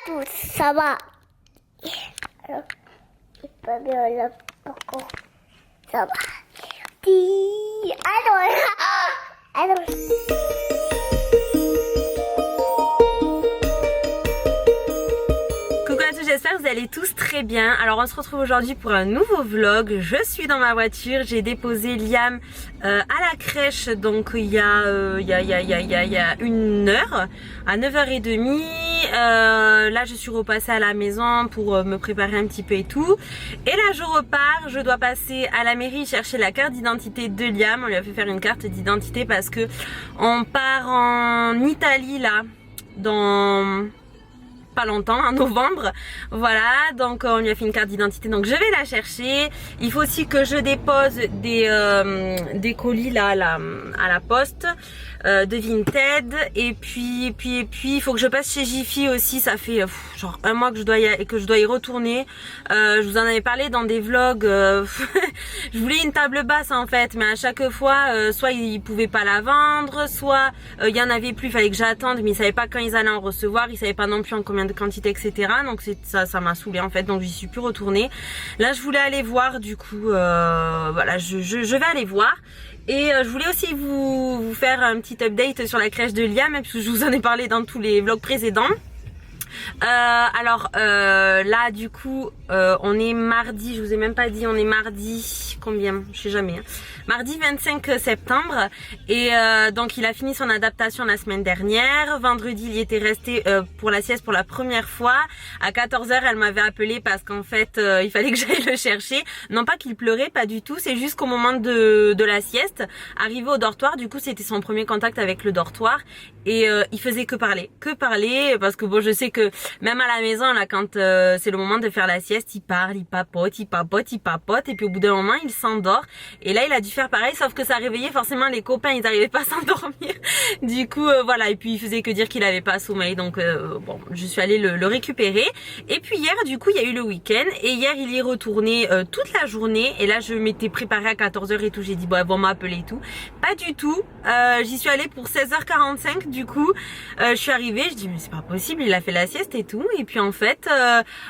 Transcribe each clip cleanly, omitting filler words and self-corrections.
tous, ça va. Alors, c'est pas bien là, pourquoi ça va. Alors. Coucou à tous, j'espère que vous allez tous très bien. Alors on se retrouve aujourd'hui pour un nouveau vlog. Je suis dans ma voiture, j'ai déposé Liam à la crèche donc il y a une heure, à 9h30. Là je suis repassée à la maison pour me préparer un petit peu et tout. Et là je repars, je dois passer à la mairie chercher la carte d'identité de Liam. On lui a fait faire une carte d'identité parce que on part en Italie là dans pas longtemps, en novembre, voilà, donc on lui a fait une carte d'identité, donc je vais la chercher. Il faut aussi que je dépose des colis là à la poste de Vinted, et puis il faut que je passe chez Jiffy aussi. Ça fait genre un mois que je dois y retourner. Je vous en avais parlé dans des vlogs. Je voulais une table basse en fait, mais à chaque fois soit ils pouvaient pas la vendre, soit il y en avait plus, il fallait que j'attende, mais ils savaient pas quand ils allaient en recevoir, ils savaient pas non plus en combien de quantité, etc. Donc ça m'a saoulé en fait, donc j'y suis plus retournée. Là je voulais aller voir, du coup voilà, je vais aller voir. Et je voulais aussi vous faire un petit update sur la crèche de Liam, puisque je vous en ai parlé dans tous les vlogs précédents. Là du coup on est mardi, je vous ai même pas dit, on est mardi combien, je sais jamais, hein. Mardi 25 septembre, et donc il a fini son adaptation la semaine dernière. Vendredi il y était resté pour la sieste pour la première fois. À 14h elle m'avait appelé parce qu'en fait il fallait que j'aille le chercher. Non pas qu'il pleurait, pas du tout, c'est juste qu'au moment de la sieste, arrivé au dortoir, du coup c'était son premier contact avec le dortoir, et il faisait que parler, parce que bon, je sais que même à la maison là, quand c'est le moment de faire la sieste, il parle, il papote, et puis au bout d'un moment il s'endort. Et là il a dû faire pareil, sauf que ça réveillait forcément les copains, ils n'arrivaient pas à s'endormir. Du coup voilà, et puis il faisait que dire qu'il avait pas sommeil, donc bon, je suis allée le récupérer. Et puis hier du coup il y a eu le week-end, et hier il y est retourné toute la journée. Et là je m'étais préparée à 14h et tout, j'ai dit bon, elles vont m'appeler et tout. Pas du tout, j'y suis allée pour 16h45. Du coup je suis arrivée, je dis mais c'est pas possible, il a fait la sieste et tout. Et puis en fait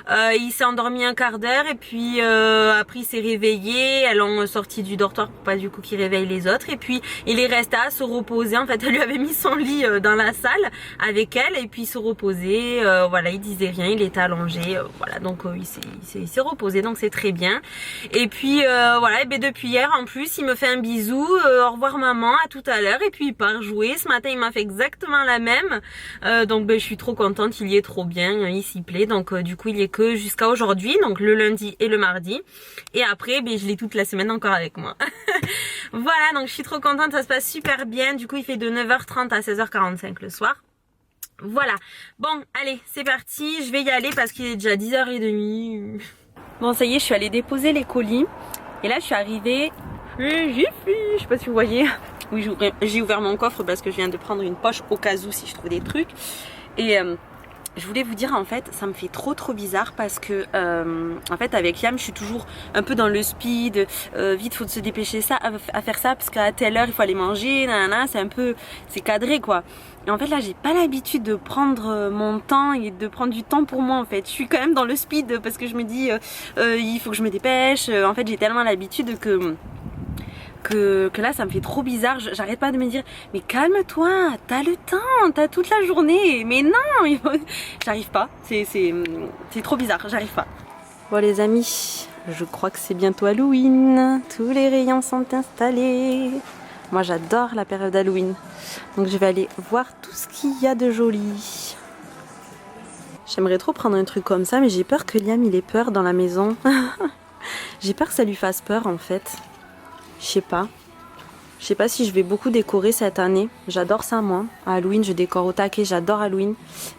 il s'est endormi un quart d'heure, et puis après il s'est réveillé. Elles l'ont sorti du dortoir pour pas du coup qu'il réveille les autres, et puis il est resté à se reposer. En fait elle lui avait mis son lit dans la salle avec elle, et puis il se reposait, voilà, il disait rien, il était allongé, voilà, donc il s'est reposé, donc c'est très bien. Et puis voilà, et ben depuis hier en plus il me fait un bisou, au revoir maman, à tout à l'heure, et puis il part jouer. Ce matin il m'a fait exactement la même, donc ben je suis trop contente, il y est trop bien, il s'y plaît. Donc du coup il y est que jusqu'à aujourd'hui, donc le lundi et le mardi, et après ben je l'ai toute la semaine encore avec moi. Voilà, donc je suis trop contente, ça se passe super bien. Du coup il fait de 9h30 à 16h45 le soir. Voilà, bon allez c'est parti, je vais y aller parce qu'il est déjà 10h30. Bon ça y est, je suis allée déposer les colis, et là je suis arrivée, je sais pas si vous voyez, oui j'ai ouvert mon coffre parce que je viens de prendre une poche au cas où si je trouve des trucs. Et je voulais vous dire, en fait ça me fait trop bizarre parce que en fait avec Liam je suis toujours un peu dans le speed, vite faut se dépêcher à faire ça parce qu'à telle heure il faut aller manger, nanana, c'est cadré quoi. Et en fait là j'ai pas l'habitude de prendre mon temps et de prendre du temps pour moi en fait. Je suis quand même dans le speed parce que je me dis il faut que je me dépêche. En fait j'ai tellement l'habitude que là ça me fait trop bizarre. J'arrête pas de me dire mais calme-toi, t'as le temps, t'as toute la journée. Mais non, j'arrive pas, c'est trop bizarre, j'arrive pas. Bon les amis, je crois que c'est bientôt Halloween, tous les rayons sont installés. Moi j'adore la période Halloween, donc je vais aller voir tout ce qu'il y a de joli. J'aimerais trop prendre un truc comme ça, mais j'ai peur que Liam il ait peur dans la maison. J'ai peur que ça lui fasse peur en fait. Je sais pas si je vais beaucoup décorer cette année. J'adore ça moi. À Halloween je décore au taquet, j'adore Halloween.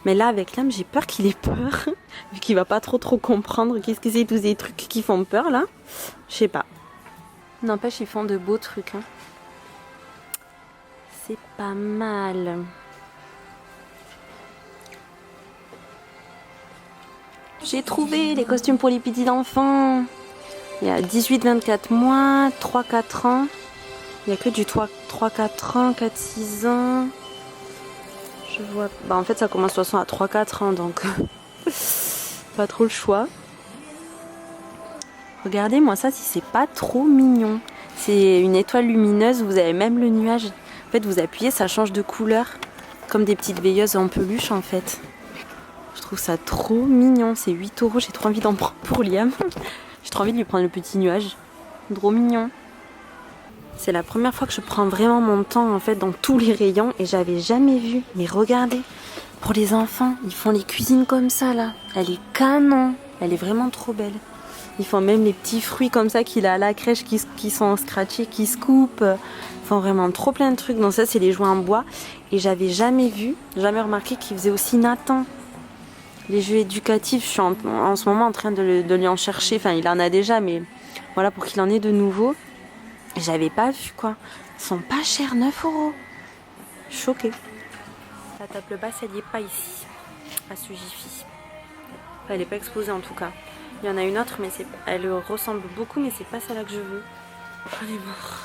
Mais là avec Liam j'ai peur qu'il ait peur. Vu qu'il va pas trop comprendre qu'est-ce que c'est tous ces trucs qui font peur là. Je sais pas. N'empêche ils font de beaux trucs, hein. C'est pas mal. J'ai trouvé les costumes pour les petits enfants. Il y a 18-24 mois, 3-4 ans. Il n'y a que du 3-4 ans, 4-6 ans. Je vois. Bah en fait ça commence de toute façon à 3-4 ans donc Pas trop le choix. Regardez-moi ça, si c'est pas trop mignon. C'est une étoile lumineuse, vous avez même le nuage. En fait, vous appuyez, ça change de couleur. Comme des petites veilleuses en peluche en fait. Je trouve ça trop mignon. C'est 8 €, j'ai trop envie d'en prendre pour Liam. J'ai trop envie de lui prendre le petit nuage. Trop mignon. C'est la première fois que je prends vraiment mon temps en fait dans tous les rayons et j'avais jamais vu. Mais regardez, pour les enfants, ils font les cuisines comme ça là. Elle est canon. Elle est vraiment trop belle. Ils font même les petits fruits comme ça qu'il a à la crèche qui sont scratchés, qui se coupent. Ils font vraiment trop plein de trucs. Donc ça, c'est les jouets en bois. Et j'avais jamais vu, jamais remarqué qu'ils faisaient aussi Nathan. Les jeux éducatifs, je suis en ce moment en train de lui en chercher. Enfin, il en a déjà, mais voilà, pour qu'il en ait de nouveau. J'avais pas vu quoi. Ils sont pas chers, 9 €. Choquée. La table basse, elle n'y est pas ici, à Sujify. Enfin, elle n'est pas exposée en tout cas. Il y en a une autre, mais elle ressemble beaucoup, mais c'est pas celle-là que je veux. J'en ai marre.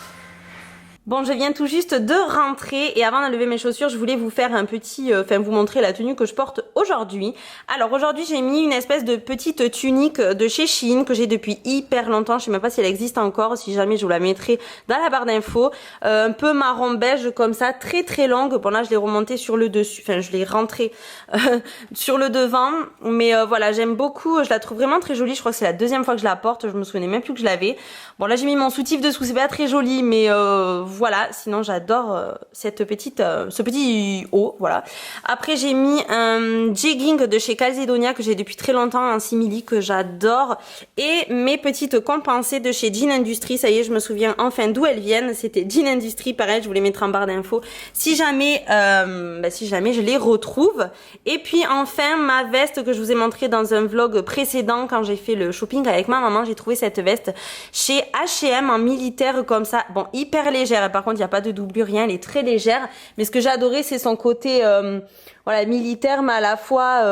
Bon, je viens tout juste de rentrer et avant d'enlever mes chaussures, je voulais vous faire un petit, vous montrer la tenue que je porte aujourd'hui. Alors aujourd'hui, j'ai mis une espèce de petite tunique de chez Shein que j'ai depuis hyper longtemps. Je sais même pas si elle existe encore. Si jamais, je vous la mettrai dans la barre d'infos. Un peu marron beige comme ça, très très longue. Bon là, je l'ai remontée sur le dessus. Enfin, je l'ai rentrée sur le devant. Mais voilà, j'aime beaucoup. Je la trouve vraiment très jolie. Je crois que c'est la deuxième fois que je la porte. Je me souvenais même plus que je l'avais. Bon là, j'ai mis mon soutif dessous. C'est pas très joli, mais voilà, sinon j'adore ce petit haut, voilà. Après j'ai mis un jegging de chez Calzedonia que j'ai depuis très longtemps, un simili que j'adore. Et mes petites compensées de chez Jean Industry, ça y est, je me souviens enfin d'où elles viennent. C'était Jean Industry, pareil, je vous les mettrai en barre d'infos si jamais je les retrouve. Et puis enfin ma veste que je vous ai montrée dans un vlog précédent quand j'ai fait le shopping avec ma maman. J'ai trouvé cette veste chez H&M en militaire comme ça, bon hyper légère. Par contre, il n'y a pas de doublure, rien, elle est très légère. Mais ce que j'ai adoré, c'est son côté voilà, militaire, mais à la fois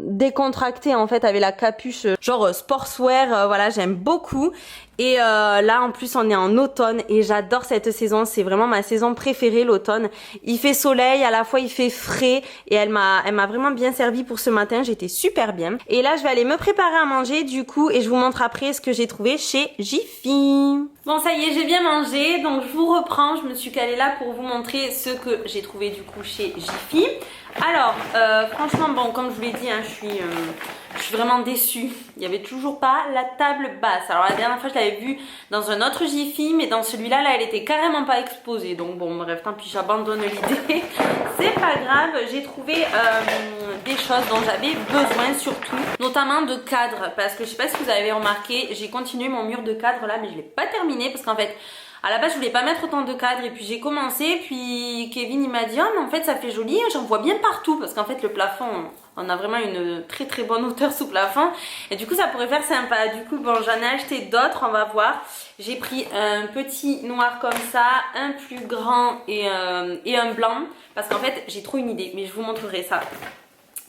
décontracté en fait, avec la capuche, genre sportswear. Voilà, j'aime beaucoup. Et là, en plus, on est en automne et j'adore cette saison. C'est vraiment ma saison préférée, l'automne. Il fait soleil, à la fois il fait frais et elle m'a vraiment bien servi pour ce matin. J'étais super bien. Et là, je vais aller me préparer à manger du coup et je vous montre après ce que j'ai trouvé chez Jiffy. Bon, ça y est, j'ai bien mangé, donc je vous reprends. Je me suis calée là pour vous montrer ce que j'ai trouvé du coup chez Jiffy. Alors, franchement, bon, comme je vous l'ai dit, hein, je suis vraiment déçue. Il n'y avait toujours pas la table basse. Alors la dernière fois, je l'avais vue dans un autre Jiffy, mais dans celui-là, là, elle était carrément pas exposée. Donc bon, bref, tant pis, j'abandonne l'idée. C'est pas grave, j'ai trouvé des choses dont j'avais besoin surtout, notamment de cadres. Parce que je sais pas si vous avez remarqué, j'ai continué mon mur de cadre là, mais je l'ai pas terminé parce qu'en fait, à la base, je voulais pas mettre autant de cadres et puis j'ai commencé, puis Kevin il m'a dit oh mais en fait ça fait joli, j'en vois bien partout parce qu'en fait le plafond, on a vraiment une très très bonne hauteur sous plafond et du coup ça pourrait faire sympa. Du coup bon, j'en ai acheté d'autres, on va voir. J'ai pris un petit noir comme ça, un plus grand et un blanc parce qu'en fait j'ai trop une idée, mais je vous montrerai ça.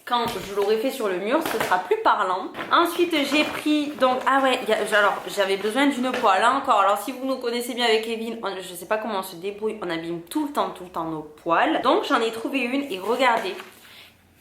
Quand je l'aurai fait sur le mur, ce sera plus parlant. Ensuite, j'ai pris donc ah ouais, alors j'avais besoin d'une poêle là encore. Alors si vous nous connaissez bien avec Kevin, je sais pas comment on se débrouille, on abîme tout le temps nos poêles. Donc j'en ai trouvé une et regardez.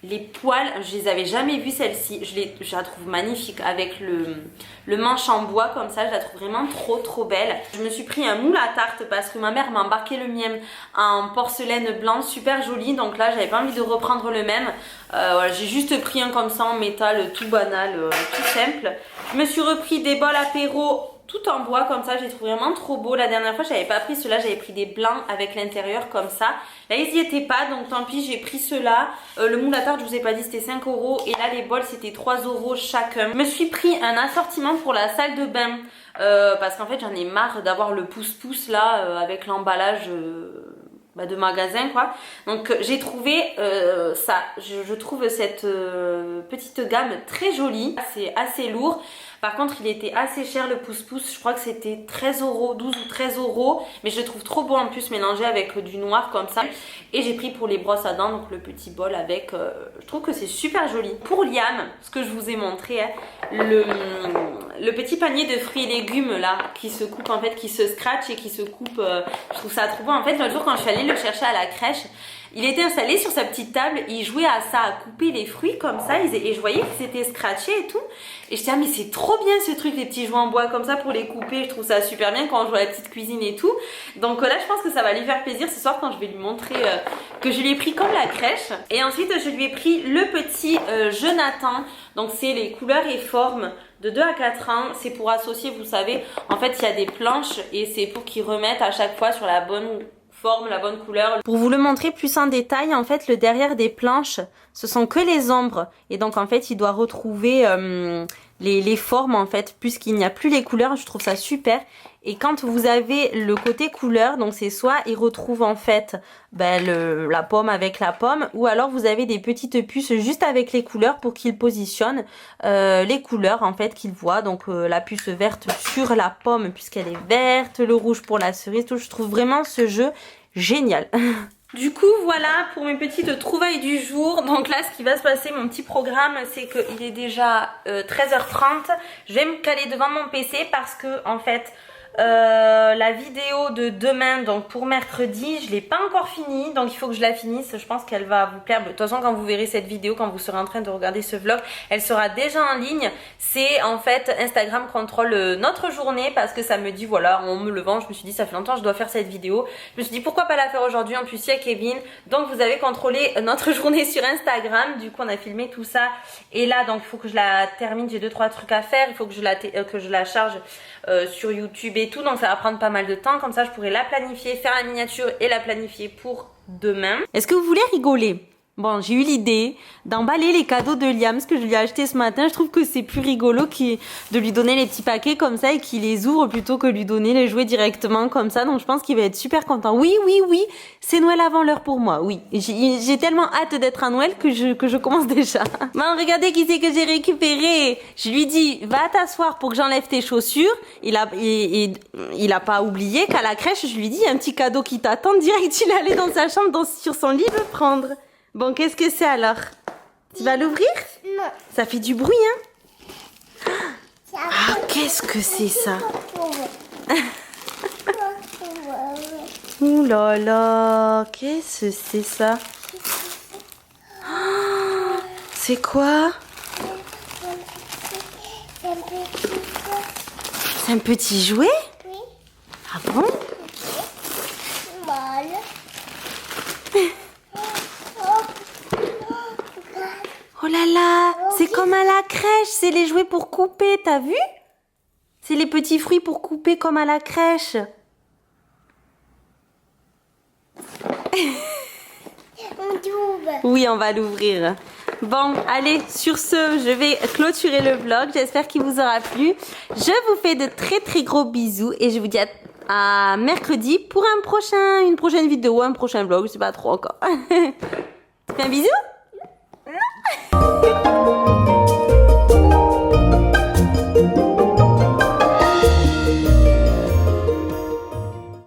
Les poêles, je les avais jamais vues celle-ci, je la trouve magnifique avec le manche en bois comme ça, je la trouve vraiment trop belle. Je me suis pris un moule à tarte parce que ma mère m'a embarqué le mien en porcelaine blanc, super joli, donc là j'avais pas envie de reprendre le même. Voilà, j'ai juste pris un comme ça en métal, tout banal, tout simple. Je me suis repris des bols apéro tout en bois comme ça, j'ai trouvé vraiment trop beau. La dernière fois j'avais pas pris ceux-là, j'avais pris des blancs avec l'intérieur comme ça. Là ils y étaient pas, donc tant pis, j'ai pris ceux-là. Le moule à tarte, je vous ai pas dit, c'était 5 € et là les bols c'était 3 € chacun. Je me suis pris un assortiment pour la salle de bain parce qu'en fait j'en ai marre d'avoir le pouce-pouce là avec l'emballage de magasin quoi. Donc j'ai trouvé ça, je trouve cette petite gamme très jolie, c'est assez lourd. Par contre il était assez cher le pouce-pouce, je crois que c'était 13 €, 12 ou 13 €, mais je le trouve trop beau en plus mélangé avec du noir comme ça. Et j'ai pris pour les brosses à dents donc le petit bol avec, je trouve que c'est super joli. Pour Liam, ce que je vous ai montré, hein, le petit panier de fruits et légumes là qui se coupe en fait, qui se scratch et qui se coupe, je trouve ça trop beau. En fait l'autre jour quand je suis allée le chercher à la crèche, il était installé sur sa petite table, il jouait à ça, à couper les fruits comme ça, et je voyais qu'ils étaient scratchés et tout. Et je disais, ah mais c'est trop bien ce truc, les petits jouets en bois comme ça pour les couper, je trouve ça super bien quand on joue à la petite cuisine et tout. Donc là je pense que ça va lui faire plaisir ce soir quand je vais lui montrer que je lui ai pris comme la crèche. Et ensuite je lui ai pris le petit Jonathan, donc c'est les couleurs et formes de 2 à 4 ans, c'est pour associer, vous savez, en fait il y a des planches et c'est pour qu'ils remettent à chaque fois sur la bonne forme, la bonne couleur. Pour vous le montrer plus en détail, en fait le derrière des planches, ce sont que les ombres et donc en fait il doit retrouver les formes en fait, puisqu'il n'y a plus les couleurs, je trouve ça super. Et quand vous avez le côté couleur, donc c'est soit il retrouve en fait la pomme avec la pomme, ou alors vous avez des petites puces juste avec les couleurs pour qu'il positionne les couleurs en fait qu'il voit. Donc la puce verte sur la pomme puisqu'elle est verte, le rouge pour la cerise, tout. Je trouve vraiment ce jeu génial. Du coup voilà pour mes petites trouvailles du jour. Donc là ce qui va se passer, mon petit programme, c'est qu'il est déjà 13h30. Je vais me caler devant mon PC parce que en fait la vidéo de demain, donc pour mercredi, je l'ai pas encore finie, donc il faut que je la finisse. Je pense qu'elle va vous plaire. De toute façon quand vous verrez cette vidéo, quand vous serez en train de regarder ce vlog, elle sera déjà en ligne. C'est en fait Instagram contrôle notre journée parce que ça me dit, voilà, en me levant je me suis dit ça fait longtemps que je dois faire cette vidéo, je me suis dit pourquoi pas la faire aujourd'hui. En plus il y a Kevin, donc vous avez contrôlé notre journée sur Instagram. Du coup on a filmé tout ça et là donc il faut que je la termine, j'ai 2-3 trucs à faire, il faut que je la charge sur YouTube et tout, donc ça va prendre pas mal de temps. Comme ça je pourrai la planifier, faire la miniature et la planifier pour demain. Est-ce que vous voulez rigoler? Bon, j'ai eu l'idée d'emballer les cadeaux de Liam, ce que je lui ai acheté ce matin. Je trouve que c'est plus rigolo de lui donner les petits paquets comme ça et qu'il les ouvre plutôt que lui donner les jouets directement comme ça. Donc je pense qu'il va être super content. Oui, oui, oui, c'est Noël avant l'heure pour moi, oui. J'ai tellement hâte d'être à Noël que je commence déjà. Bon, regardez qui c'est que j'ai récupéré. Je lui dis, va t'asseoir pour que j'enlève tes chaussures. Il a pas oublié qu'à la crèche, je lui dis, un petit cadeau qui t'attend. Direct, il est allé dans sa chambre, sur son lit, le prendre. Bon, qu'est-ce que c'est alors? Tu vas l'ouvrir? Non. Ça fait du bruit, hein? Ah, qu'est-ce que c'est ça? Ouh là là, qu'est-ce que c'est ça? Oh, c'est quoi? C'est un petit jouet? Oui. Ah bon? Mal. Oh là là, c'est comme à la crèche, c'est les jouets pour couper, t'as vu? C'est les petits fruits pour couper comme à la crèche. Oui, on va l'ouvrir. Bon, allez, sur ce, je vais clôturer le vlog. J'espère qu'il vous aura plu. Je vous fais de très très gros bisous et je vous dis à mercredi pour une prochaine vidéo, un prochain vlog, je sais pas trop encore. Tu fais un bisou? Non.